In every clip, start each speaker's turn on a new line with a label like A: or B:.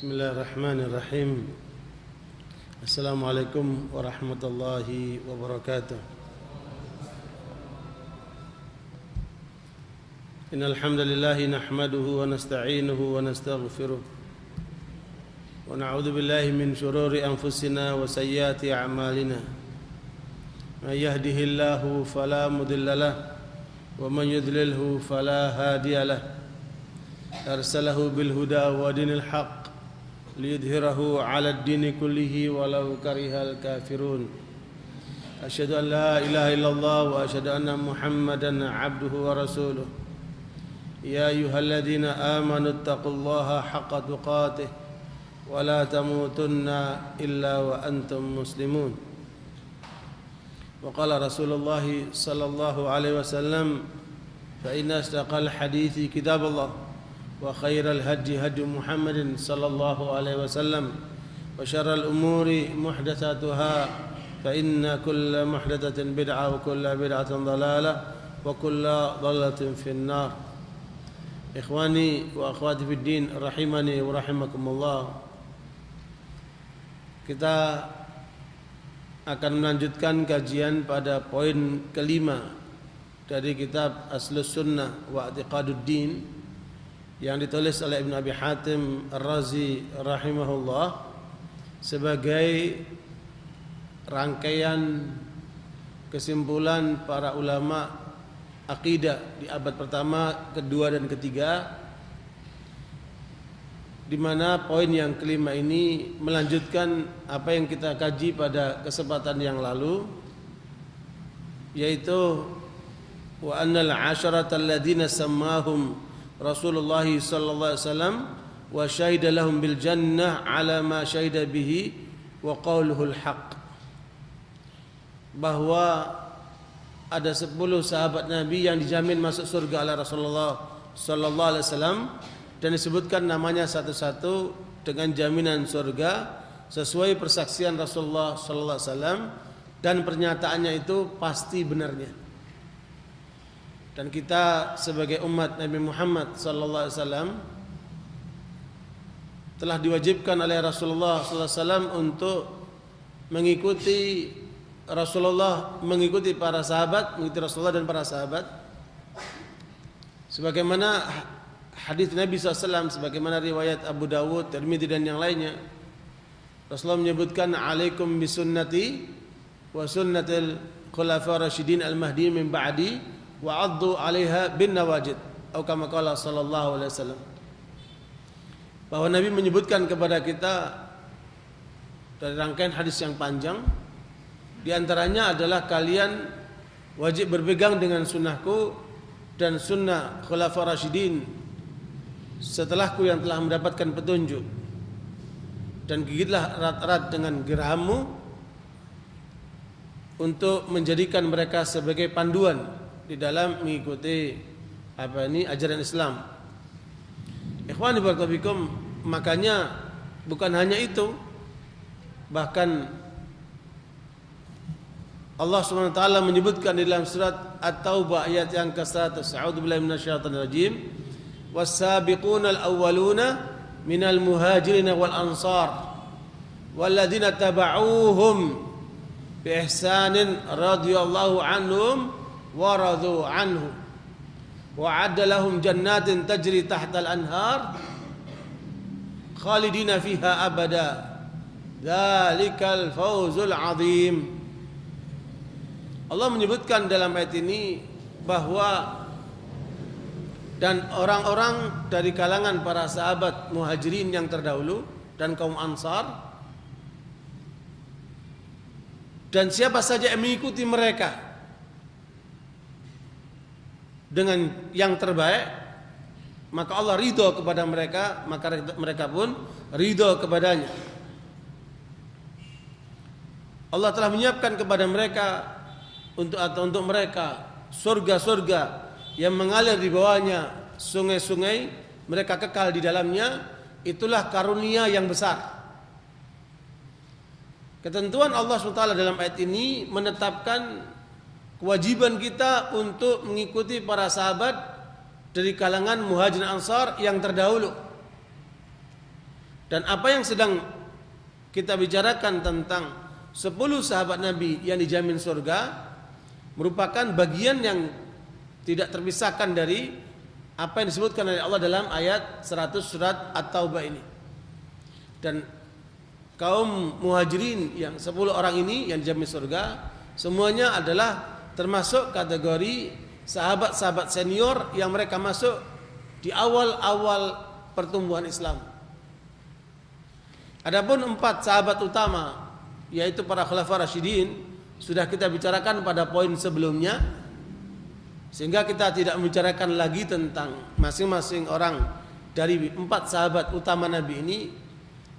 A: Bismillahirrahmanirrahim. Assalamualaikum warahmatullahi wabarakatuh. Innal hamdalillah nahmaduhu wa nasta'inuhu wa nastaghfiruh wa na'udzu billahi min shururi anfusina wa sayyiati a'malina. May yahdihillahu fala mudilla lahu wa man yudlilhu fala hadiya lahu. Arsalahu bil huda wa dinil haqq liyudhhirahu 'ala ad-dini kullihi walau karihal kafirun. Asyhadu an la ilaha illallah wa asyhadu anna Muhammadan 'abduhu wa rasuluh. Ya ayyuhalladzina amanu taqullaha haqqa tuqatih wa la tamutunna illa wa antum muslimun. Wa qala Rasulullah sallallahu alaihi wasallam, fa inna asdaqal hadithi kitabullah wa khairal hadi hadi Muhammadin sallallahu alaihi wasallam wa syarral umuri muhdatsatuha fa inna kulla muhdatsatin bid'ah wa kulla bid'atin dhalalah wa kulla dhalalatin finnar. Ikhwani wa akhwati fid din rahimani wa rahimakumullah. Kita akan melanjutkan kajian pada poin kelima dari kitab Aslus Sunnah wa I'tiqaduddin yang ditulis oleh Ibn Abi Hatim Ar-Razi rahimahullah sebagai rangkaian kesimpulan para ulama akidah di abad pertama, kedua dan ketiga, di mana poin yang kelima ini melanjutkan apa yang kita kaji pada kesempatan yang lalu, yaitu wa annal 'asharatal ladzina sammahum Rasulullah sallallahu alaihi wasallam wa syahida lahum bil jannah ala ma syahida bihi wa qauluhul haq, bahwa ada 10 sahabat Nabi yang dijamin masuk surga oleh Rasulullah sallallahu alaihi wasallam, dan disebutkan namanya satu-satu dengan jaminan surga sesuai persaksian Rasulullah sallallahu alaihi wasallam, dan pernyataannya itu pasti benarnya. Dan kita sebagai umat Nabi Muhammad sallallahu alaihi wasallam telah diwajibkan oleh Rasulullah sallallahu alaihi wasallam untuk mengikuti Rasulullah, mengikuti para sahabat, mengikuti Rasulullah dan para sahabat, sebagaimana hadis Nabi SAW, sebagaimana riwayat Abu Dawud, Tirmidzi dan yang lainnya. Rasulullah menyebutkan, alaikum bisunnati wa sunnatil khulafa rasyidin al-mahdi min ba'di wa 'addu 'alaiha bin nawajid, atau kama qala sallallahu alaihi wasallam. Bahwa Nabi menyebutkan kepada kita dari rangkaian hadis yang panjang, di antaranya adalah kalian wajib berpegang dengan sunnahku dan sunnah khulafa rasyidin setelahku yang telah mendapatkan petunjuk, dan gigitlah erat-erat dengan gerahammu untuk menjadikan mereka sebagai panduan di dalam mengikuti ajaran Islam. Ikhwani barakallahu fikum, makanya bukan hanya itu, bahkan Allah Subhanahu wa taala menyebutkan di dalam surat At-Taubah ayat yang ke-100, a'udzu billahi minasyaitonir rajim, was-sabiqunal awwaluna minal muhajirin wal ansar walladzina tabauhum bi ihsanin radhiyallahu anhum wa radu anhu wa 'adda lahum jannatin tajri tahtal anhar khalidina fiha abada dzalikal fawzul 'adzim. Allah menyebutkan dalam ayat ini bahwa dan orang-orang dari kalangan para sahabat muhajirin yang terdahulu dan kaum ansar, dan siapa saja yang mengikuti mereka dengan yang terbaik, maka Allah ridho kepada mereka, maka mereka pun ridho kepadanya. Allah telah menyiapkan kepada mereka untuk mereka surga-surga yang mengalir di bawahnya sungai-sungai, mereka kekal di dalamnya. Itulah karunia yang besar. Ketentuan Allah SWT dalam ayat ini menetapkan kewajiban kita untuk mengikuti para sahabat dari kalangan muhajirin ansar yang terdahulu. Dan apa yang sedang kita bicarakan tentang 10 sahabat Nabi yang dijamin surga merupakan bagian yang tidak terpisahkan dari apa yang disebutkan oleh Allah dalam ayat 100 surat At-Taubah ini. Dan kaum muhajirin yang 10 orang ini yang dijamin surga semuanya adalah termasuk kategori sahabat-sahabat senior yang mereka masuk di awal-awal pertumbuhan Islam. Adapun 4 sahabat utama yaitu para khulafa rasyidin sudah kita bicarakan pada poin sebelumnya, sehingga kita tidak membicarakan lagi tentang masing-masing orang dari 4 sahabat utama Nabi ini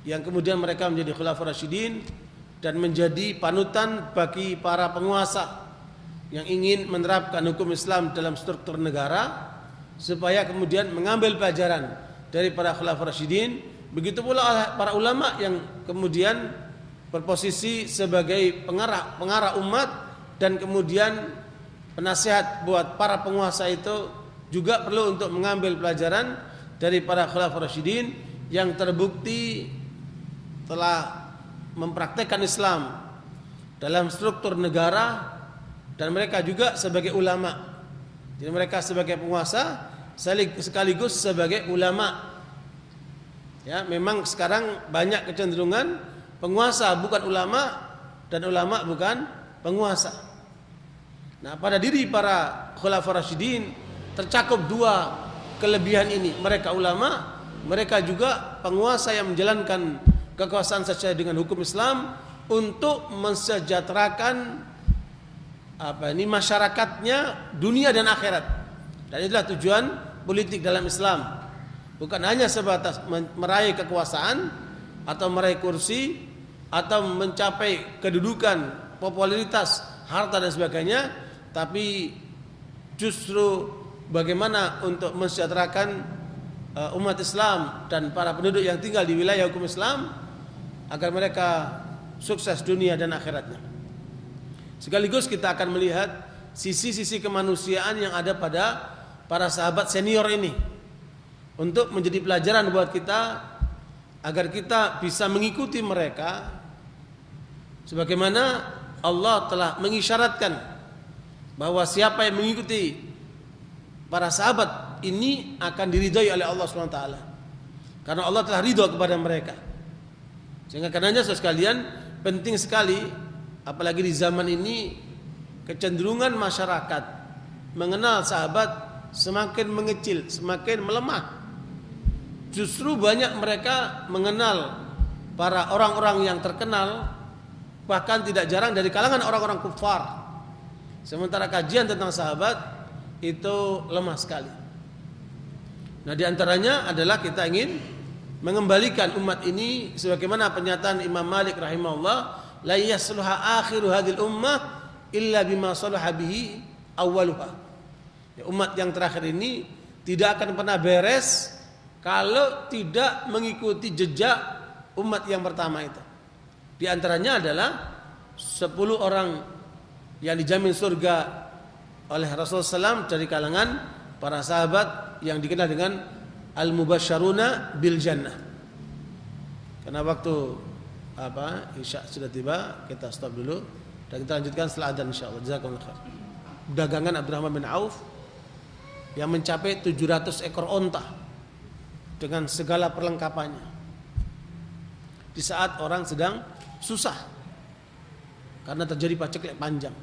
A: yang kemudian mereka menjadi khulafa rasyidin dan menjadi panutan bagi para penguasa yang ingin menerapkan hukum Islam dalam struktur negara, supaya kemudian mengambil pelajaran dari para khulafa rasyidin. Begitu pula para ulama yang kemudian berposisi sebagai pengarah umat dan kemudian penasihat buat para penguasa itu juga perlu untuk mengambil pelajaran dari para khulafa rasyidin yang terbukti telah mempraktekkan Islam dalam struktur negara, dan mereka juga sebagai ulama. Jadi mereka sebagai penguasa sekaligus sebagai ulama. Ya, memang sekarang banyak kecenderungan penguasa bukan ulama dan ulama bukan penguasa. Nah, pada diri para khulafa rasyidin tercakup 2 kelebihan ini. Mereka ulama, mereka juga penguasa yang menjalankan kekuasaan sesuai dengan hukum Islam untuk mensejahterakan masyarakatnya dunia dan akhirat. Dan itulah tujuan politik dalam Islam. Bukan hanya sebatas meraih kekuasaan atau meraih kursi atau mencapai kedudukan, popularitas, harta dan sebagainya, tapi justru bagaimana untuk mensejahterakan umat Islam dan para penduduk yang tinggal di wilayah hukum Islam agar mereka sukses dunia dan akhiratnya. Sekaligus kita akan melihat sisi-sisi kemanusiaan yang ada pada para sahabat senior ini, untuk menjadi pelajaran buat kita agar kita bisa mengikuti mereka, sebagaimana Allah telah mengisyaratkan bahwa siapa yang mengikuti para sahabat ini akan diridhai oleh Allah SWT, karena Allah telah ridho kepada mereka. Sehingga karenanya sekalian penting sekali, apalagi di zaman ini kecenderungan masyarakat mengenal sahabat semakin mengecil, semakin melemah. Justru banyak mereka mengenal para orang-orang yang terkenal, bahkan tidak jarang dari kalangan orang-orang kufar. Sementara kajian tentang sahabat itu lemah sekali. Nah, di antaranya adalah kita ingin mengembalikan umat ini sebagaimana pernyataan Imam Malik rahimahullah, la yasluha akhiru hadhil ummah illa bima salaha bihi awwaluha. Ya, umat yang terakhir ini tidak akan pernah beres kalau tidak mengikuti jejak umat yang pertama itu. Di antaranya adalah 10 orang yang dijamin surga oleh Rasulullah SAW dari kalangan para sahabat yang dikenal dengan al-mubasysyaruna bil jannah. Karena waktu Isya sudah tiba, kita stop dulu dan kita lanjutkan setelah adzan insyaallah. Jazakumullah khair. Dagangan Abdurrahman bin Auf yang mencapai 700 ekor onta dengan segala perlengkapannya di saat orang sedang susah karena terjadi paceklik panjang.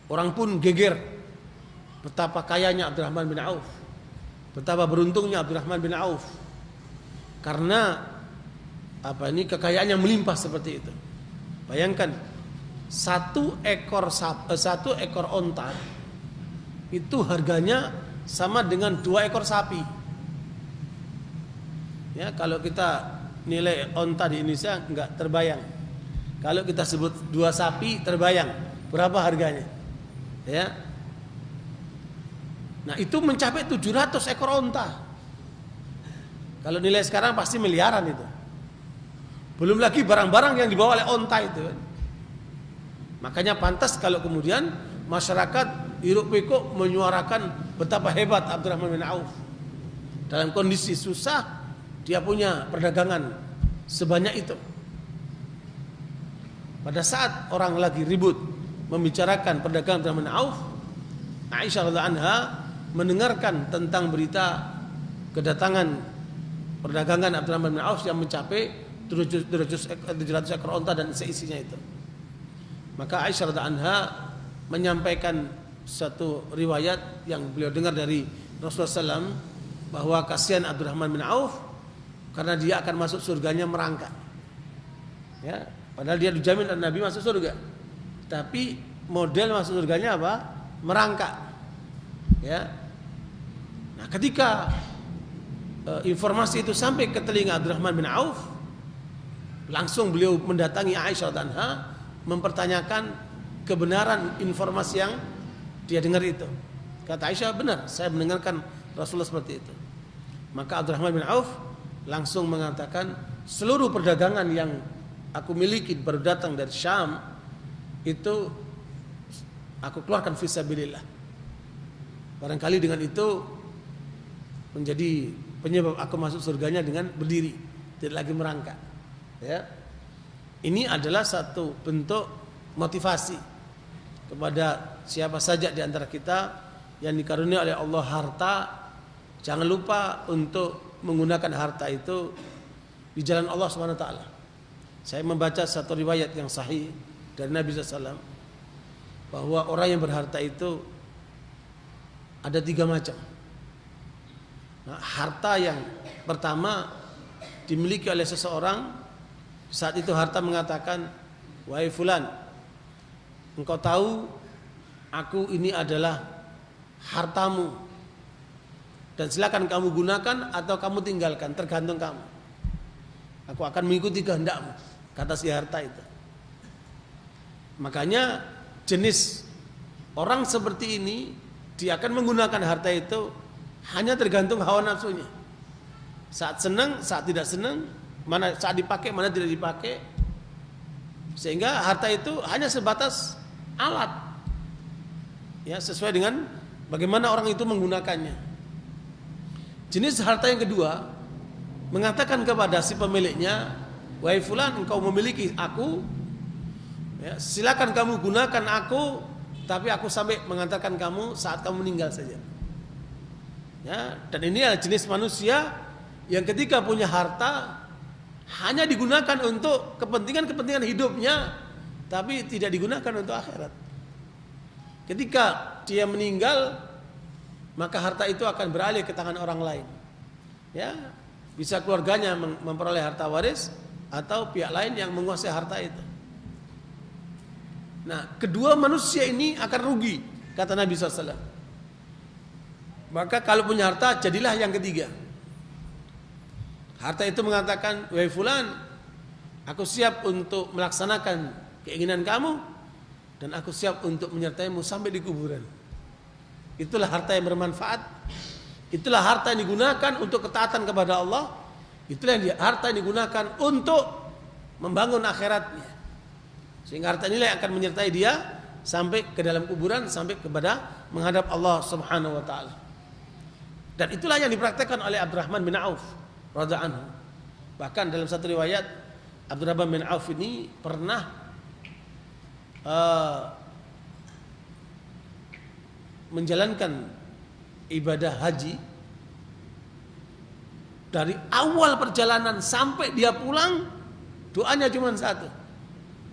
A: Orang pun geger betapa kayanya Abdurrahman bin Auf, betapa beruntungnya Abdurrahman bin Auf, karena kekayaan yang melimpah seperti itu. Bayangkan satu ekor onta itu harganya sama dengan 2 ekor sapi. Ya, kalau kita nilai onta di Indonesia enggak terbayang. Kalau kita sebut 2 sapi terbayang berapa harganya. Ya. Nah, itu mencapai 700 ekor onta. Kalau nilai sekarang pasti miliaran itu. Belum lagi barang-barang yang dibawa oleh onta itu. Makanya pantas kalau kemudian masyarakat hiruk pikuk menyuarakan betapa hebat Abdurrahman bin Auf. Dalam kondisi susah
B: dia punya perdagangan sebanyak itu. Pada saat orang lagi ribut membicarakan perdagangan Abdurrahman bin Auf, Aisyah radhiyallahu anha mendengarkan tentang berita kedatangan perdagangan Abdurrahman bin Auf yang mencapai 700 ekor onta dan seisinya itu. Maka Aisyah radhiyallahu anha menyampaikan satu riwayat yang beliau dengar dari Rasulullah SAW, bahwa kasihan Abdurrahman bin Auf karena dia akan masuk surganya merangkak. Ya, padahal dia dijamin oleh Nabi masuk surga. Tapi model masuk surganya apa? Merangkak. Ya. Nah, ketika informasi itu sampai ke telinga Abdurrahman bin Auf, langsung beliau mendatangi Aisyah radhiyallahu anha mempertanyakan kebenaran informasi yang dia dengar itu. Kata Aisyah, benar, saya mendengarkan Rasulullah seperti itu. Maka Abdurrahman bin Auf langsung mengatakan, seluruh perdagangan yang aku miliki baru datang dari Syam itu aku keluarkan fisabilillah. Barangkali dengan itu menjadi penyebab aku masuk surganya dengan berdiri, tidak lagi merangkak. Ya. Ini adalah satu bentuk motivasi kepada siapa saja di antara kita yang dikaruniai oleh Allah harta. Jangan lupa untuk menggunakan harta itu di jalan Allah Subhanahu wa taala. Saya membaca satu riwayat yang sahih dari Nabi SAW bahwa orang yang berharta itu ada 3 macam. Nah, harta yang pertama dimiliki oleh seseorang, saat itu harta mengatakan, wahai fulan, engkau tahu aku ini adalah hartamu, dan silakan kamu gunakan atau kamu tinggalkan, tergantung kamu. Aku akan mengikuti kehendakmu, kata si harta itu. Makanya jenis orang seperti ini, dia akan menggunakan harta itu hanya tergantung hawa nafsunya. Saat senang, saat tidak senang, mana saat dipakai, mana tidak dipakai. Sehingga harta itu hanya sebatas alat, ya, sesuai dengan bagaimana orang itu menggunakannya. Jenis harta yang kedua mengatakan kepada si pemiliknya, wahai fulan, engkau memiliki aku, ya, silakan kamu gunakan aku, tapi aku sampai mengantarkan kamu saat kamu meninggal saja. Ya, dan ini adalah jenis manusia yang ketika punya harta hanya digunakan untuk kepentingan-kepentingan hidupnya, tapi tidak digunakan untuk akhirat. Ketika dia meninggal, maka harta itu akan beralih ke tangan orang lain. Ya, bisa keluarganya memperoleh harta waris atau pihak lain yang menguasai harta itu. Nah, kedua manusia ini akan rugi, kata Nabi SAW. Maka kalau punya harta, jadilah yang ketiga. Harta itu mengatakan, wahai fulan, aku siap untuk melaksanakan keinginan kamu, dan aku siap untuk menyertaimu sampai di kuburan. Itulah harta yang bermanfaat. Itulah harta yang digunakan untuk ketaatan kepada Allah. Itulah harta yang digunakan untuk membangun akhiratnya. Sehingga harta inilah yang akan menyertai dia sampai ke dalam kuburan, sampai kepada menghadap Allah Subhanahu wa taala. Dan itulah yang dipraktekkan oleh Abdurrahman bin Auf radhiyallahu anhu. Bahkan dalam satu riwayat, Abdurrahman bin Auf ini pernah menjalankan ibadah haji dari awal perjalanan sampai dia pulang, doanya cuma satu,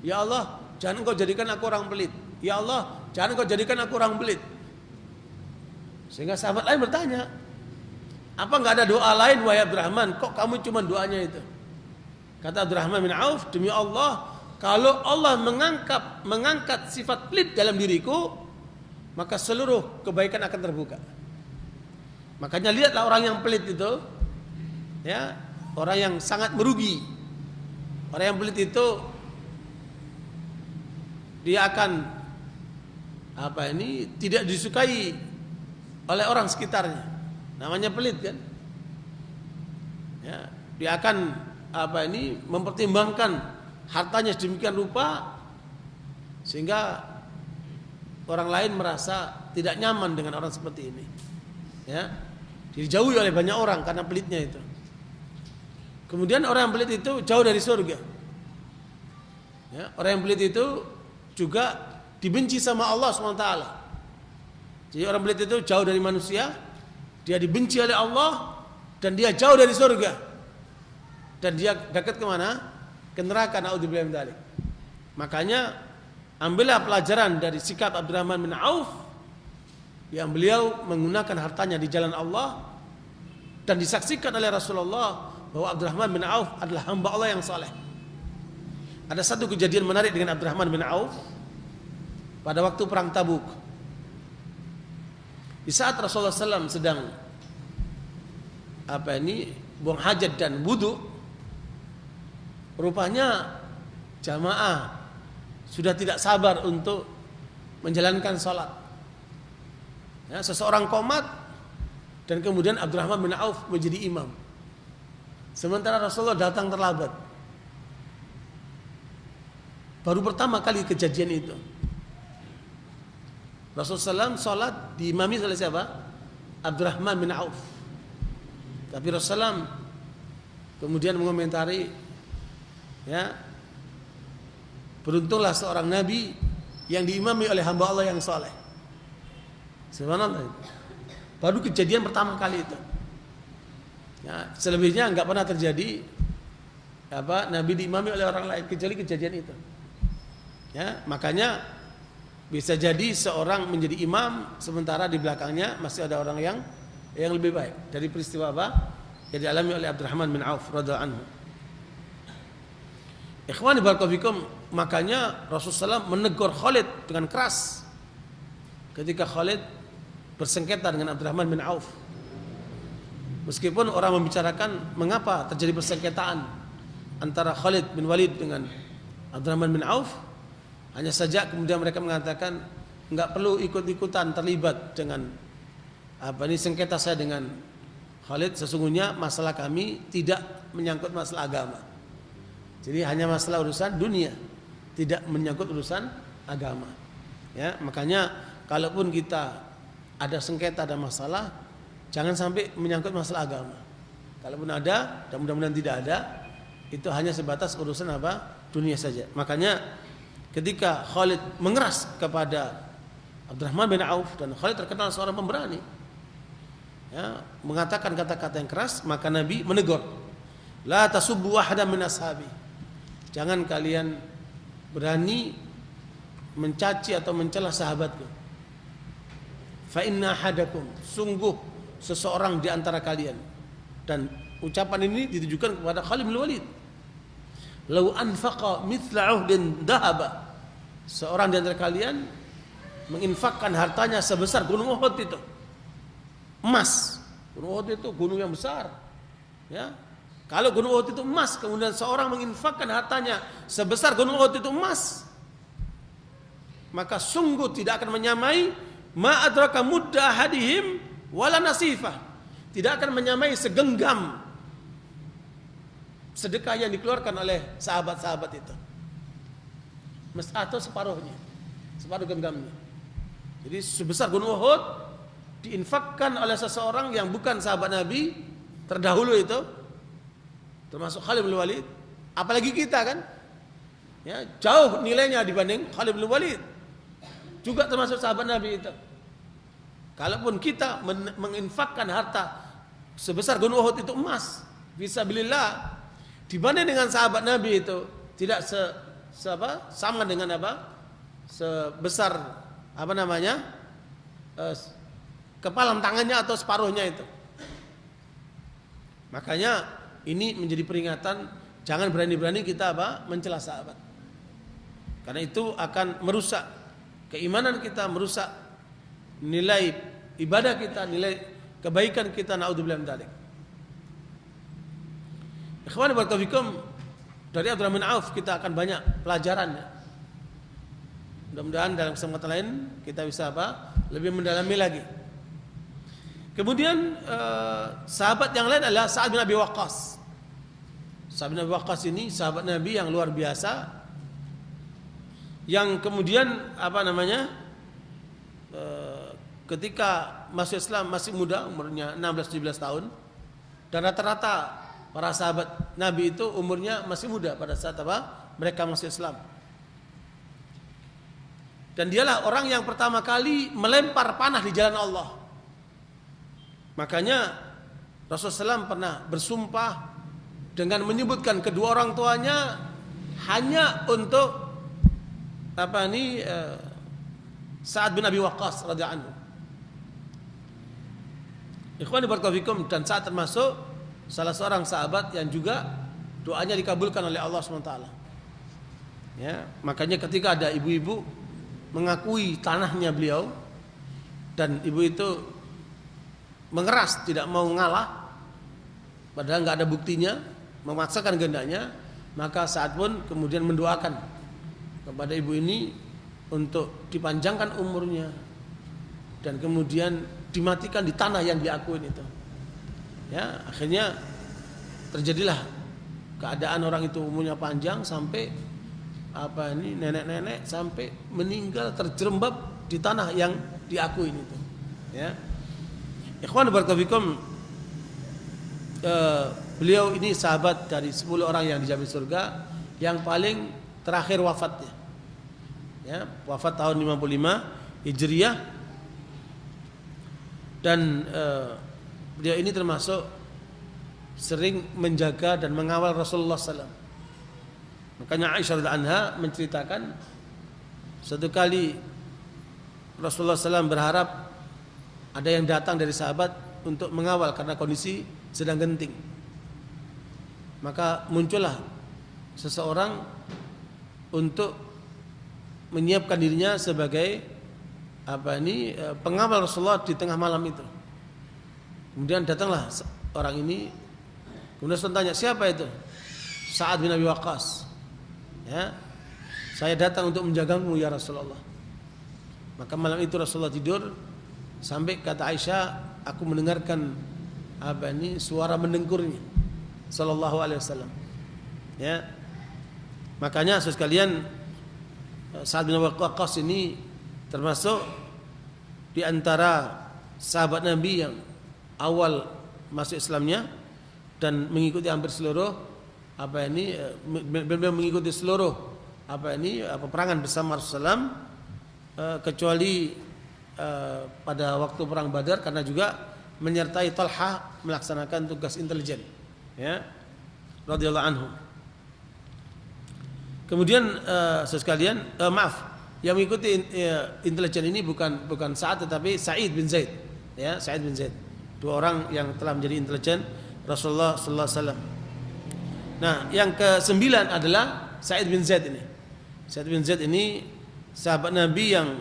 B: ya Allah, jangan engkau jadikan aku orang pelit. Ya Allah, jangan engkau jadikan aku orang pelit. Sehingga sahabat lain bertanya, apa enggak ada doa lain wahai Abdurrahman, kok kamu cuma doanya itu? Kata Abdurrahman bin Auf, demi Allah, kalau Allah mengangkat sifat pelit dalam diriku, maka seluruh kebaikan akan terbuka. Makanya lihatlah orang yang pelit itu, ya, orang yang sangat merugi. Orang yang pelit itu dia akan tidak disukai oleh orang sekitarnya. Namanya pelit kan? Ya, dia akan mempertimbangkan hartanya sedemikian rupa sehingga orang lain merasa tidak nyaman dengan orang seperti ini. Ya, dijauhi oleh banyak orang karena pelitnya itu. Kemudian orang yang pelit itu jauh dari surga. Ya, orang yang pelit itu juga dibenci sama Allah SWT. Jadi orang pelit itu jauh dari manusia, dia dibenci oleh Allah, dan dia jauh dari surga. Dan dia dekat kemana? Ke neraka, naudzubillah min dzalik. Makanya ambillah pelajaran dari sikap Abdurrahman bin Auf yang beliau menggunakan hartanya di jalan Allah, dan disaksikan oleh Rasulullah bahwa Abdurrahman bin Auf adalah hamba Allah yang saleh. Ada satu kejadian menarik dengan Abdurrahman bin Auf pada waktu perang Tabuk. Di saat Rasulullah SAW sedang buang hajat dan wudu, rupanya jamaah sudah tidak sabar untuk menjalankan sholat. Ya, seseorang komat dan kemudian Abdurrahman bin Auf menjadi imam. Sementara Rasulullah datang terlambat. Baru pertama kali kejadian itu. Rasulullah SAW sholat diimami oleh siapa? Abdurrahman bin Auf. Tapi Rasulullah kemudian mengomentari, ya, beruntunglah seorang nabi yang diimami oleh hamba Allah yang saleh. Subhanallah. Baru kejadian pertama kali itu. Ya, selebihnya enggak pernah terjadi nabi diimami oleh orang lain kecuali kejadian itu. Ya, makanya bisa jadi seorang menjadi imam sementara di belakangnya masih ada orang yang lebih baik. Dari peristiwa yang dialami oleh Abdurrahman bin Auf radhiyallahu anhu. Ikhwani barakallahu fikum, makanya Rasulullah SAW menegur Khalid dengan keras ketika Khalid bersengketa dengan Abdurrahman bin Auf. Meskipun orang membicarakan mengapa terjadi persengketaan antara Khalid bin Walid dengan Abdurrahman bin Auf, hanya saja kemudian mereka mengatakan enggak perlu ikut-ikutan terlibat dengan sengketa saya dengan Khalid, sesungguhnya masalah kami tidak menyangkut masalah agama. Jadi hanya masalah urusan dunia, tidak menyangkut urusan agama. Ya, makanya kalaupun kita ada sengketa, ada masalah, jangan sampai menyangkut masalah agama. Kalaupun ada, dan mudah-mudahan tidak ada, itu hanya sebatas urusan dunia saja. Makanya ketika Khalid mengeras kepada Abdurrahman bin Auf, dan Khalid terkenal seorang pemberani, ya, mengatakan kata-kata yang keras, maka Nabi menegur, la tasubbu ahadan min ashabi. Jangan kalian berani mencaci atau mencela sahabatku. Fa inna ahadakum, sungguh seseorang di antara kalian. Dan ucapan ini ditujukan kepada Khalid bin Walid. Lau anfaqa mithla uhdin dhahaba. Seorang di antara kalian menginfakkan hartanya sebesar gunung Uhud itu. Emas. Gunung Uhud itu gunung yang besar. Ya. Kalau gunung Uhud itu emas, kemudian seorang menginfakkan hartanya sebesar gunung Uhud itu emas, maka sungguh tidak akan menyamai ma adraka mudda ahadihim wala nasifah. Tidak akan menyamai segenggam sedekah yang dikeluarkan oleh sahabat-sahabat itu. Atau separuhnya, separuh genggamnya. Jadi sebesar gunung Uhud diinfakkan oleh seseorang yang bukan sahabat Nabi terdahulu itu, termasuk Khalid bin Walid. Apalagi kita kan, ya, jauh nilainya dibanding Khalid bin Walid, juga termasuk sahabat Nabi itu. Kalaupun kita menginfakkan harta sebesar gunung Uhud itu emas, fisabilillah, dibanding dengan sahabat Nabi itu tidak sama dengan sebesar kepalan tangannya atau separuhnya itu. Makanya ini menjadi peringatan, jangan berani-berani kita mencela sahabat. Karena itu akan merusak keimanan kita, merusak nilai ibadah kita, nilai kebaikan kita, naudzubillah min dzalik. Ikhwan barakallahu fikum, dari Abdurrahman bin Auf kita akan banyak pelajarannya. Mudah-mudahan dalam kesempatan lain kita bisa lebih mendalami lagi. Kemudian sahabat yang lain adalah Sa'ad bin Abi Waqqas. Sa'ad bin Abi Waqqas ini sahabat Nabi yang luar biasa, yang kemudian ketika masuk Islam masih muda, umurnya 16-17 tahun, dan rata-rata para sahabat Nabi itu umurnya masih muda pada saat mereka masuk Islam. Dan dialah orang yang pertama kali melempar panah di jalan Allah. Makanya Rasulullah SAW pernah bersumpah dengan menyebutkan kedua orang tuanya hanya untuk Sa'ad bin Abi Waqqas radhiyallahu anhu. Ikhwani barakallahu fikum, dan Sa'ad termasuk salah seorang sahabat yang juga doanya dikabulkan oleh Allah SWT. Ya, makanya ketika ada ibu-ibu mengakui tanahnya beliau dan ibu itu mengeras tidak mau ngalah padahal nggak ada buktinya, memaksakan kehendaknya, maka Sa'ad pun kemudian mendoakan kepada ibu ini untuk dipanjangkan umurnya dan kemudian dimatikan di tanah yang diakuin itu. Ya, akhirnya terjadilah keadaan orang itu umurnya panjang sampai nenek-nenek sampai meninggal terjerembab di tanah yang diakui itu. Ya. Ikhwan barakallahu fikum, beliau ini sahabat dari 10 orang yang dijamin surga yang paling terakhir wafatnya. Ya, wafat tahun 55 Hijriah. Dan beliau ini termasuk sering menjaga dan mengawal Rasulullah SAW. Makanya Aisyah radhiyallahu anha menceritakan suatu kali Rasulullah SAW berharap ada yang datang dari sahabat untuk mengawal karena kondisi sedang genting. Maka muncullah seseorang untuk menyiapkan dirinya sebagai pengawal Rasulullah di tengah malam itu. Kemudian datanglah orang ini. Kemudian Rasul tanya, siapa itu? Sa'ad bin Abi Waqqas. Ya, saya datang untuk menjagamu ya Rasulullah. Maka malam itu Rasulullah tidur sampai kata Aisyah, aku mendengarkan suara mendengkurnya sallallahu alaihi wasallam. Ya. Makanya saudara sekalian, Sa'ad bin Abi Waqqas ini termasuk di antara sahabat Nabi yang awal masuk Islamnya dan mengikuti hampir seluruh mengikuti seluruh peperangan bersama Rasulullah kecuali pada waktu perang Badar karena juga menyertai Talha melaksanakan tugas intelijen, ya, radhiyallahu anhu. Kemudian sekalian, yang mengikuti intelijen ini bukan Sa'ad tetapi Sa'id bin Zaid, ya, Sa'id bin Zaid. Dua orang yang telah menjadi intelijen Rasulullah sallallahu alaihi wasallam. Nah, yang ke-9 adalah Sa'id bin Zaid ini. Sa'id bin Zaid ini sahabat Nabi yang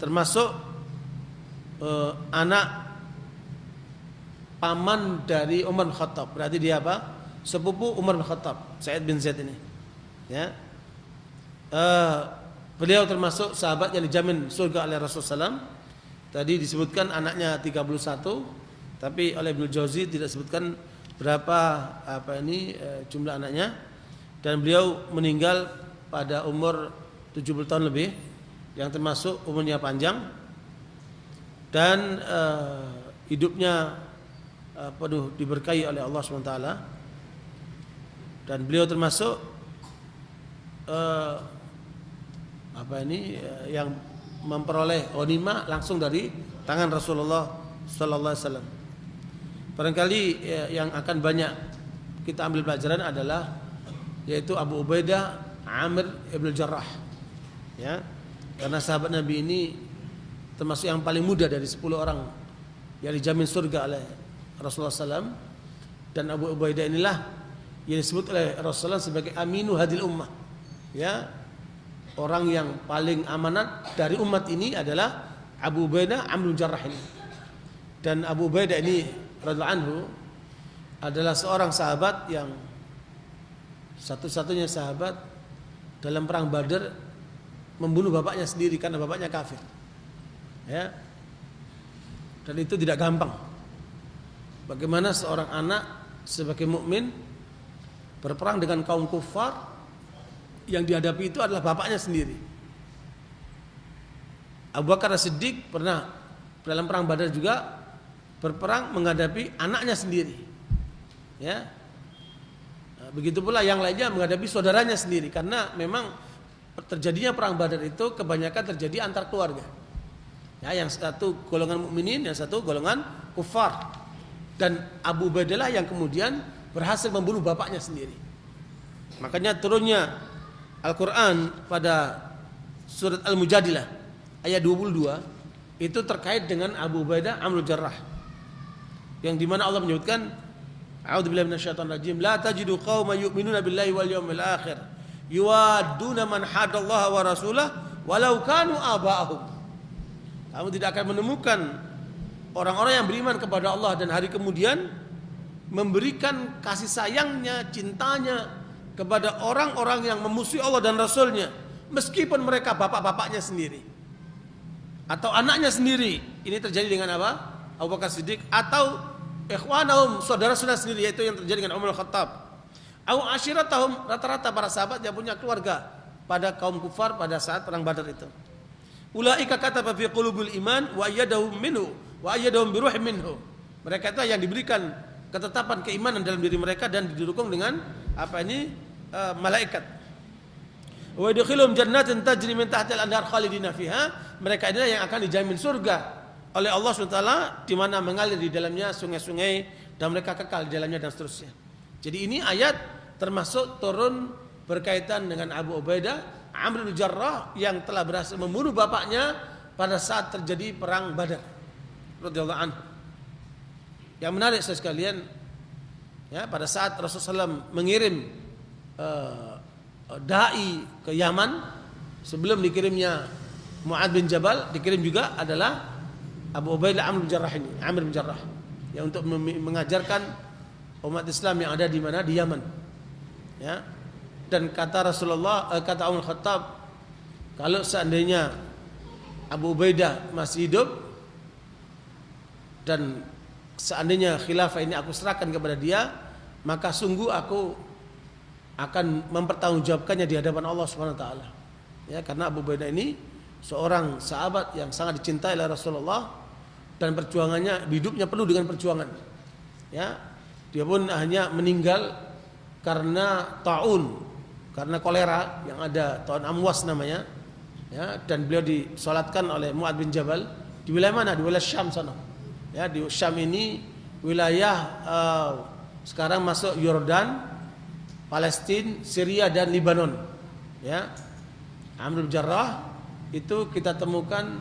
B: termasuk anak paman dari Umar bin Khattab. Berarti dia sepupu Umar bin Khattab, Sa'id bin Zaid ini. Ya. Beliau termasuk sahabat yang dijamin surga oleh Rasulullah SAW. Tadi disebutkan anaknya 31, tapi oleh Ibnu Jauzi tidak disebutkan berapa jumlah anaknya, dan beliau meninggal pada umur 70 tahun lebih, yang termasuk umurnya panjang dan hidupnya penuh diberkahi oleh Allah SWT. Dan beliau termasuk yang memperoleh ghanimah langsung dari tangan Rasulullah sallallahu alaihi wasallam. Barangkali yang akan banyak kita ambil pelajaran adalah yaitu Abu Ubaidah Amir ibn Jarrah. Ya, karena sahabat Nabi ini termasuk yang paling muda dari 10 orang yang dijamin surga oleh Rasulullah SAW. Dan Abu Ubaidah inilah yang disebut oleh Rasulullah sebagai aminu hadil ummah. Ya, orang yang paling amanat dari umat ini adalah Abu Ubaidah Amir ibn Jarrah ini. Dan Abu Ubaidah ini radhiyallahu anhu adalah seorang sahabat yang satu-satunya sahabat dalam perang Badar membunuh bapaknya sendiri karena bapaknya kafir. Ya. Dan itu tidak gampang. Bagaimana seorang anak sebagai mukmin berperang dengan kaum kufar yang dihadapi itu adalah bapaknya sendiri. Abu Bakar As-Siddiq pernah dalam perang Badar juga berperang menghadapi anaknya sendiri. Ya. Begitu pula yang lainnya menghadapi saudaranya sendiri, karena memang terjadinya perang Badar itu kebanyakan terjadi antar keluarga. Ya, yang satu golongan mukminin, yang satu golongan kufar. Dan Abu Ubaidah yang kemudian berhasil membunuh bapaknya sendiri. Makanya turunnya Al-Quran pada surat Al-Mujadilah ayat 22 itu terkait dengan Abu Ubaidah Amr Jarrah, yang dimana Allah menyebutkan, a'udzubillahi minasyaitonir rajim, la tajidu qauman yu'minuna billahi wal yawmil akhir yuwadduna man hadallaha wa rasulahu walau kanu aba'ahum. Kamu tidak akan menemukan orang-orang yang beriman kepada Allah dan hari kemudian memberikan kasih sayangnya, cintanya kepada orang-orang yang memusuhi Allah dan Rasulnya, meskipun mereka bapak-bapaknya sendiri atau anaknya sendiri. Ini terjadi dengan apa? Abu Bakar Siddiq, atau ikhwanahum, saudara-saudara sendiri, yaitu yang terjadi dengan Umar Khattab. Au ashiratahum, rata-rata para sahabat yang punya keluarga pada kaum kufar pada saat perang Badar itu. Ulaika kataba fi qulubil iman wa ayyadahum minhu wa ayyadahum bi ruhin minhu. Mereka itu yang diberikan ketetapan keimanan dalam diri mereka dan didukung dengan malaikat. Wa yadkhulum jannatin tajri min tahtiha al-anhar khalidina fiha. Mereka inilah yang akan dijamin surga oleh Allah SWT, di mana mengalir di dalamnya sungai-sungai dan mereka kekal di dalamnya dan seterusnya. Jadi ini ayat termasuk turun berkaitan dengan Abu Ubaidah Amr bin Jarrah yang telah berhasil membunuh bapaknya pada saat terjadi perang Badar radhiyallahu anhu. Yang menarik sekalian, ya, pada saat Rasulullah SAW mengirim dai ke Yaman, sebelum dikirimnya Mu'ad bin Jabal, dikirim juga adalah Abu Ubaidah Amr bin Jarrah ini, Amr bin Jarrah, yang untuk mengajarkan umat Islam yang ada di mana, di Yaman. Ya. Dan kata Rasulullah, kata Umar Khattab, kalau seandainya Abu Ubaidah masih hidup dan seandainya khilafah ini aku serahkan kepada dia, maka sungguh aku akan mempertanggungjawabkannya di hadapan Allah Subhanahu wa taala. Ya, karena Abu Ubaidah ini seorang sahabat yang sangat dicintai oleh Rasulullah dan perjuangannya, hidupnya penuh dengan perjuangan. Ya, dia pun hanya meninggal karena taun, karena kolera yang ada, taun Amwas namanya. Ya, dan beliau disolatkan oleh Mu'ad bin Jabal di wilayah mana? Di wilayah Syam sana. Ya, di Syam ini wilayah sekarang masuk Yordan, Palestina, Syria dan Lebanon. Ya, Amr bin Jarrah itu kita temukan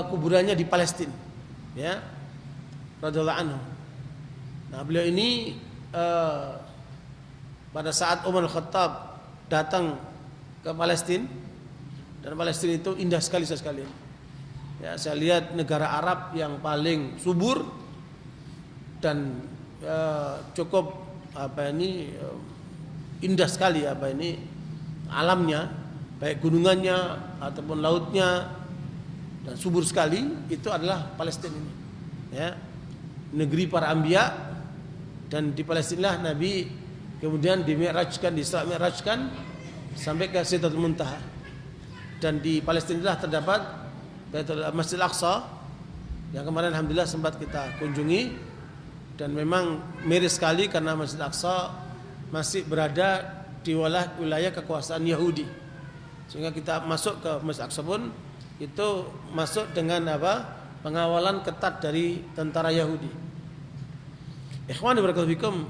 B: kuburannya di Palestina. Ya, radhiyallahu anhu. Nah, beliau ini pada saat Umar Khattab datang ke Palestina, dan Palestina itu indah sekali sekalian. Ya, saya lihat negara Arab yang paling subur dan cukup indah sekali alamnya, baik gunungannya ataupun lautnya, dan subur sekali. Itu adalah Palestina ini. Ya, negeri para anbiya. Dan di Palestina Nabi kemudian dimi'rajkan, di-Isra Mi'rajkan sampai ke Sidratul Muntaha. Dan di Palestina terdapat Masjid Al-Aqsa yang kemarin alhamdulillah sempat kita kunjungi, dan memang miris sekali karena Masjid Al-Aqsa masih berada di wilayah kekuasaan Yahudi. Sehingga kita masuk ke Masjid Al-Aqsa pun itu masuk dengan pengawalan ketat dari tentara Yahudi. Ikhwani barakallahu fikum,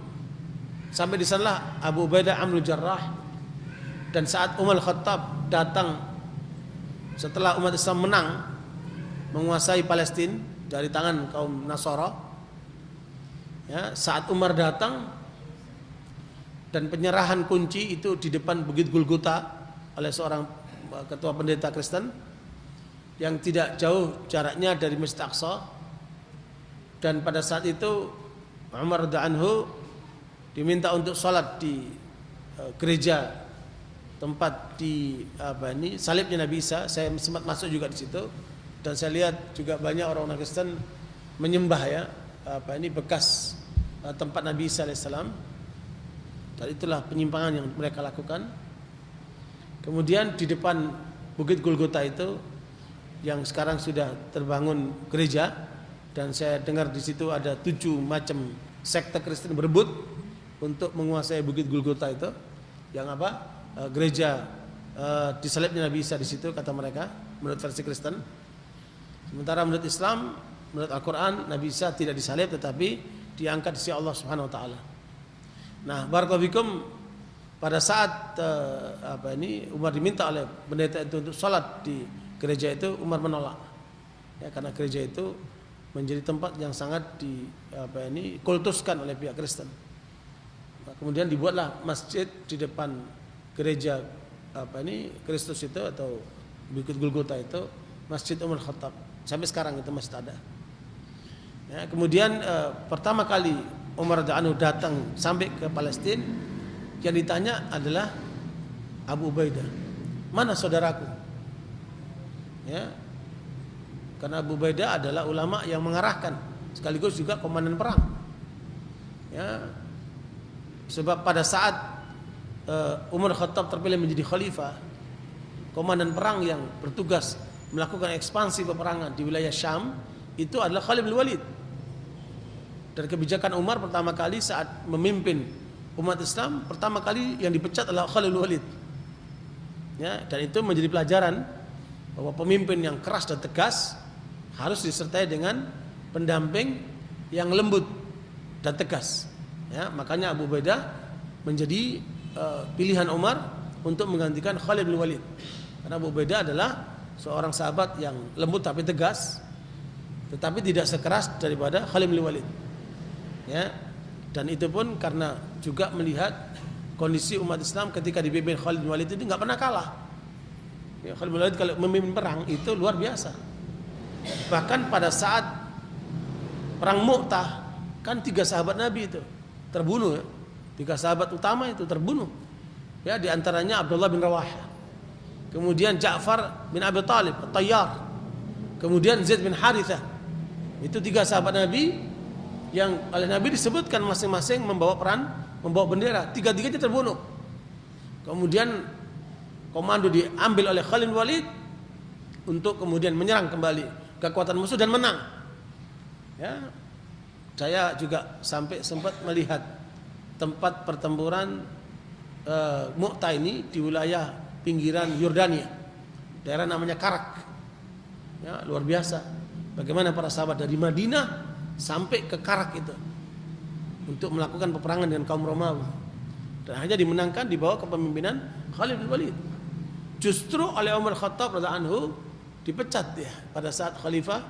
B: sampai di sanalah Abu Ubaidah Amr bin Jarrah. Dan saat Umar Khattab datang setelah umat Islam menang menguasai Palestina dari tangan kaum Nasara, ya, saat Umar datang dan penyerahan kunci itu di depan Bukit Golgota oleh seorang ketua pendeta Kristen yang tidak jauh jaraknya dari Masjid Aqsa. Dan pada saat itu Umar radhiyallahu anhu diminta untuk sholat di gereja tempat di salibnya Nabi Isa. Saya sempat masuk juga di situ, dan saya lihat juga banyak orang Kristen menyembah bekas tempat Nabi Isa alaihissalam. Dan itulah penyimpangan yang mereka lakukan. Kemudian di depan Bukit Golgota itu yang sekarang sudah terbangun gereja, dan saya dengar di situ ada 7 macam sekte Kristen berebut untuk menguasai Bukit Golgota itu, yang apa? Gereja disalibnya Nabi Isa di situ kata mereka, menurut versi Kristen. Sementara menurut Islam, menurut Al-Qur'an, Nabi Isa tidak disalib tetapi diangkat di sisi Allah Subhanahu wa taala. Nah, barakallahu fikum, pada saat Umar diminta oleh pendeta itu untuk sholat di gereja itu, Umar menolak. Ya, karena gereja itu menjadi tempat yang sangat kultuskan oleh pihak Kristen. Nah, kemudian dibuatlah masjid di depan gereja Kristus itu atau Bukit Golgota itu, Masjid Umar Khattab. Sampai sekarang itu masih ada. Ya, kemudian pertama kali Umar radhiyallahu anhu datang sampai ke Palestina, yang ditanya adalah Abu Ubaidah, mana saudaraku? Ya, karena Abu Ubaidah adalah ulama yang mengarahkan, sekaligus juga komandan perang. Ya, sebab pada saat Umar Khattab terpilih menjadi khalifah, komandan perang yang bertugas melakukan ekspansi peperangan di wilayah Syam itu adalah Khalid bin Walid. Dan kebijakan Umar pertama kali saat memimpin umat Islam, pertama kali yang dipecat adalah Khalid bin Walid. Ya, dan itu menjadi pelajaran bahwa pemimpin yang keras dan tegas harus disertai dengan pendamping yang lembut dan tegas. Ya, makanya Abu Ubaidah menjadi pilihan Umar untuk menggantikan Khalid bin Walid. Karena Abu Ubaidah adalah seorang sahabat yang lembut tapi tegas, tetapi tidak sekeras daripada Khalid bin Walid. Ya, dan itu pun karena juga melihat kondisi umat Islam ketika dipimpin Khalid bin Walid itu nggak pernah kalah. Ya, Khalid bin Walid kalau memimpin perang itu luar biasa. Bahkan pada saat perang Mu'tah kan 3 sahabat Nabi itu terbunuh. Ya. 3 sahabat utama itu terbunuh. Ya, di antaranya Abdullah bin Rawahah. Kemudian Ja'far bin Abi Thalib, At-Tayyar. Kemudian Zaid bin Harithah. Itu 3 sahabat Nabi yang oleh Nabi disebutkan masing-masing membawa peran, membawa bendera. 3-tiganya terbunuh. Kemudian komando diambil oleh Khalid bin Walid untuk kemudian menyerang kembali kekuatan musuh dan menang. Ya, saya juga sampai sempat melihat tempat pertempuran Mu'tah ini di wilayah pinggiran Yordania, daerah namanya Karak. Ya, luar biasa. Bagaimana para sahabat dari Madinah sampai ke Karak itu untuk melakukan peperangan dengan kaum Romawi, dan hanya dimenangkan di bawah kepemimpinan Khalid bin Walid. Justru oleh Umar Khattab radhiyallahu anhu dipecat ya pada saat khalifahnya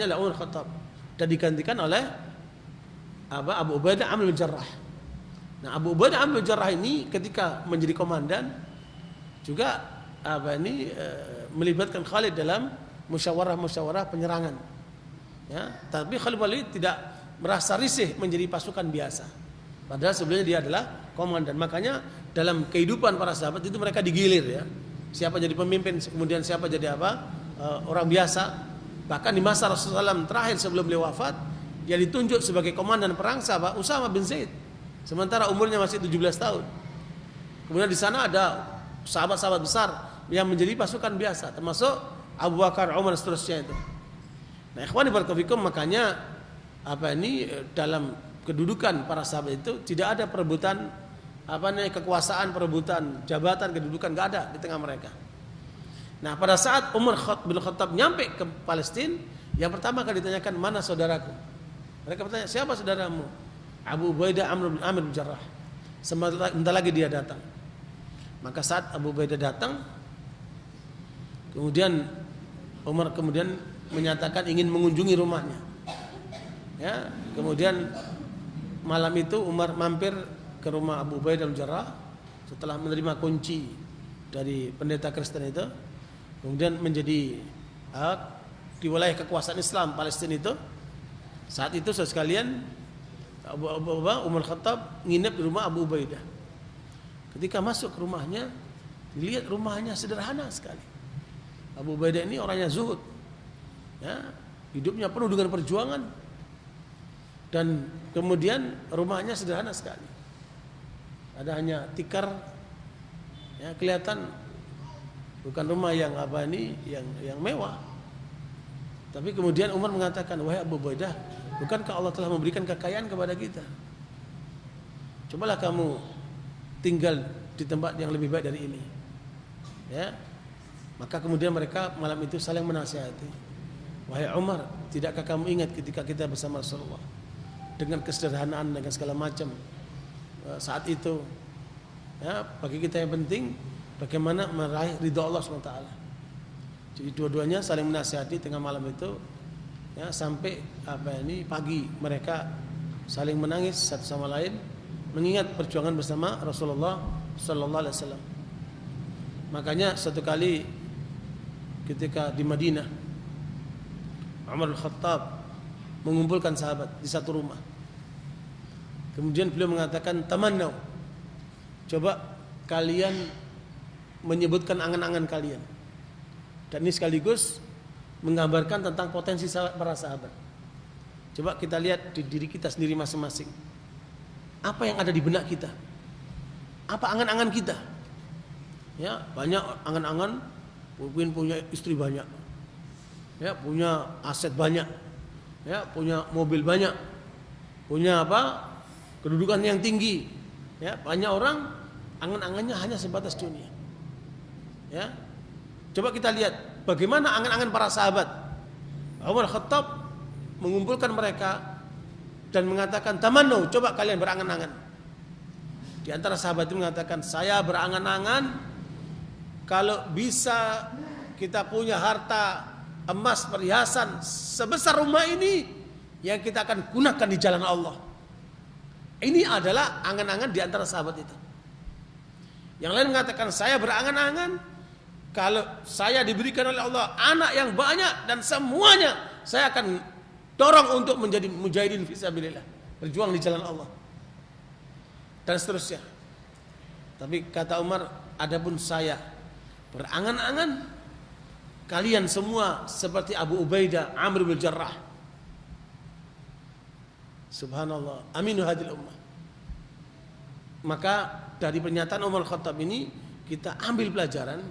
B: adalah Umar Khattab, dan digantikan oleh Abu Ubaidah Amir bin Jarrah. Nah, Abu Ubaidah Amir bin Jarrah ini ketika menjadi komandan juga melibatkan Khalid dalam musyawarah penyerangan. Ya, tapi Khalid bin Walid tidak merasa risih menjadi pasukan biasa. Padahal sebelumnya dia adalah komandan. Makanya dalam kehidupan para sahabat itu mereka digilir ya. Siapa jadi pemimpin, kemudian siapa jadi orang biasa. Bahkan di masa Rasulullah SAW terakhir sebelum beliau wafat, yang ditunjuk sebagai komandan perang sahabat Usama bin Zaid, sementara umurnya masih 17 tahun. Kemudian di sana ada sahabat-sahabat besar yang menjadi pasukan biasa, termasuk Abu Bakar, Umar, seterusnya itu. Nah, ikhwani barakallahu fikum, makanya dalam kedudukan para sahabat itu tidak ada perebutan kekuasaan, perebutan jabatan, kedudukan, enggak ada di tengah mereka. Nah, pada saat Umar bin Khattab nyampe ke Palestina, yang pertama kali ditanyakan, mana saudaraku? Mereka bertanya, siapa saudaramu? Abu Ubaidah Amir bin Jarrah. Sebentar lagi dia datang. Maka saat Abu Ubaidah datang, kemudian Umar menyatakan ingin mengunjungi rumahnya. Ya, kemudian malam itu Umar mampir ke rumah Abu Ubaidah bin Jarrah setelah menerima kunci dari pendeta Kristen itu. Kemudian menjadi di wilayah kekuasaan Islam Palestina itu. Saat itu sekalian Umar Khattab nginep di rumah Abu Ubaidah. Ketika masuk ke rumahnya, dilihat rumahnya sederhana sekali. Abu Ubaidah ini orangnya zuhud, ya, hidupnya penuh dengan perjuangan, dan kemudian rumahnya sederhana sekali. Ada hanya tikar, ya, kelihatan bukan rumah yang yang mewah. Tapi kemudian Umar mengatakan, wahai Abu Ubaidah, bukankah Allah telah memberikan kekayaan kepada kita? cobalah kamu tinggal di tempat yang lebih baik dari ini. Ya. Maka kemudian mereka malam itu saling menasihati. Wahai Umar, tidakkah kamu ingat ketika kita bersama Rasulullah dengan kesederhanaan, dengan segala macam saat itu, ya, bagi kita yang penting bagaimana meraih ridha Allah SWT. Jadi dua-duanya saling menasihati tengah malam itu, ya, sampai pagi mereka saling menangis satu sama lain, mengingat perjuangan bersama Rasulullah Sallallahu Alaihi Wasallam. Makanya satu kali ketika di Madinah, Umar Al-Khattab mengumpulkan sahabat di satu rumah. Kemudian beliau mengatakan, tamannau, coba kalian menyebutkan angan-angan kalian. Dan ini sekaligus menggambarkan tentang potensi para sahabat. Coba kita lihat di diri kita sendiri masing-masing. Apa yang ada di benak kita? Apa angan-angan kita? Ya, banyak angan-angan, mungkin punya istri banyak, ya, punya aset banyak, ya, punya mobil banyak, punya kedudukan yang tinggi, ya. Banyak orang angan-angannya hanya sebatas dunia, ya. Coba kita lihat bagaimana angan-angan para sahabat. Umar Khattab mengumpulkan mereka dan mengatakan, tamannu, coba kalian berangan-angan. Di antara sahabat itu mengatakan, saya berangan-angan kalau bisa kita punya harta emas perhiasan sebesar rumah ini yang kita akan gunakan di jalan Allah. Ini adalah angan-angan di antara sahabat itu. Yang lain mengatakan, saya berangan-angan kalau saya diberikan oleh Allah anak yang banyak dan semuanya saya akan dorong untuk menjadi mujahidin fisabilillah, berjuang di jalan Allah, dan seterusnya. Tapi kata Umar, adapun saya berangan-angan kalian semua seperti Abu Ubaidah, Amr bin Jarrah. Subhanallah, aminu hadil ummah. Maka dari pernyataan Umar Khattab ini kita ambil pelajaran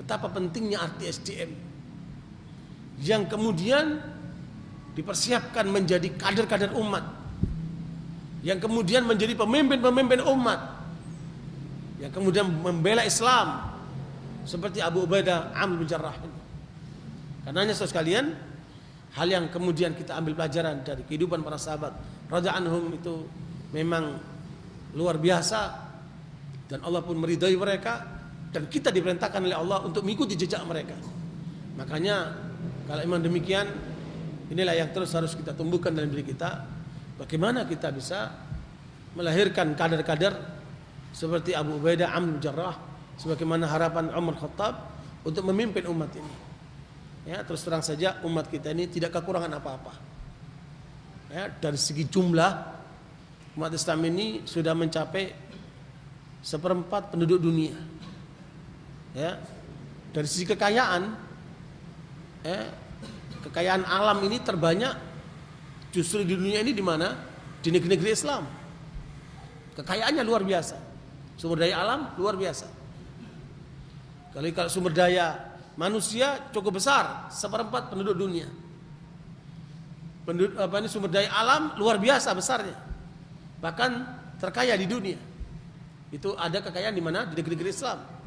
B: betapa pentingnya arti SDM yang kemudian dipersiapkan menjadi kader-kader umat, yang kemudian menjadi pemimpin-pemimpin umat, yang kemudian membela Islam seperti Abu Ubaidah, Amr bin Jarrah. Karenanya saudara sekalian, hal yang kemudian kita ambil pelajaran dari kehidupan para sahabat radhiyallahu anhum itu memang luar biasa, dan Allah pun meridai mereka, dan kita diperintahkan oleh Allah untuk mengikuti jejak mereka. Makanya kalau memang demikian, inilah yang terus harus kita tumbuhkan dalam diri kita. Bagaimana kita bisa melahirkan kader-kader seperti Abu Ubaidah, Amr bin Jarrah, sebagaimana harapan Umar Khattab untuk memimpin umat ini. Ya, terus terang saja umat kita ini tidak kekurangan apa-apa. Ya, dari segi jumlah umat Islam ini sudah mencapai 1/4 penduduk dunia. Ya, dari sisi kekayaan, kekayaan alam ini terbanyak justru di dunia ini. Di mana? Di negeri-negeri Islam. Kekayaannya luar biasa, sumber daya alam luar biasa. Kalau sumber daya manusia cukup besar, 1/4 penduduk dunia. Sumber daya alam luar biasa besarnya, bahkan terkaya di dunia. Itu ada kekayaan di mana? Di negeri-negeri Islam.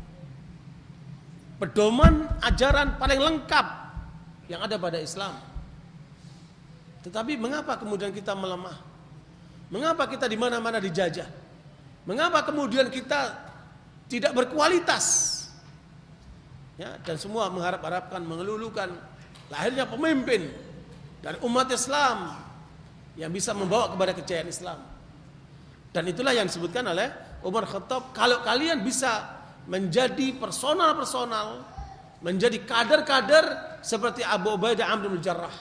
B: Pedoman ajaran paling lengkap yang ada pada Islam. Tetapi mengapa kemudian kita melemah? Mengapa kita di mana-mana dijajah? Mengapa kemudian kita tidak berkualitas? Ya, dan semua mengharap-harapkan, mengelulukan lahirnya pemimpin dari umat Islam yang bisa membawa kepada kejayaan Islam. Dan itulah yang disebutkan oleh Umar Khattab, kalau kalian bisa menjadi personal, menjadi kader-kader seperti Abu Ubaidah, Amr bin Jarrah.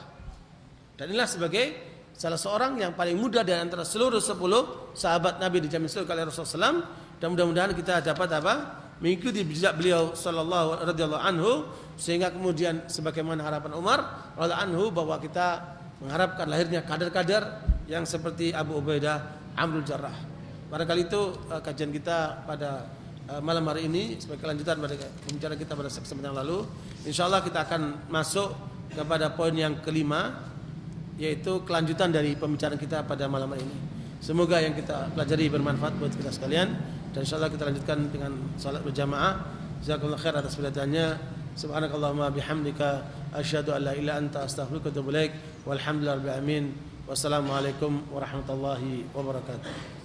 B: Dan inilah sebagai salah seorang yang paling muda dari antara seluruh 10 sahabat Nabi dijamin surga oleh Rasulullah SAW. Dan mudah-mudahan kita dapat mengikuti jejak beliau sallallahu radhiyallahu anhu, sehingga kemudian sebagaimana harapan Umar radhiyallahu anhu bahwa kita mengharapkan lahirnya kader-kader yang seperti Abu Ubaidah, Amr bin Jarrah. Barangkali itu kajian kita pada malam hari ini sebagai kelanjutan pada pembicaraan kita pada kesempatan yang lalu. Insyaallah kita akan masuk kepada poin yang kelima, yaitu kelanjutan dari pembicaraan kita pada malam hari ini. Semoga yang kita pelajari bermanfaat buat kita sekalian, dan insyaallah kita lanjutkan dengan salat berjamaah. Jazakallahu khair atas perhatiannya. Subhanakallahumma bihamdika asyhadu an la ilaha illa anta astaghfiruka wa atubu ilaik. Walhamdulillahirabbil alamin. Wassalamualaikum warahmatullahi wabarakatuh.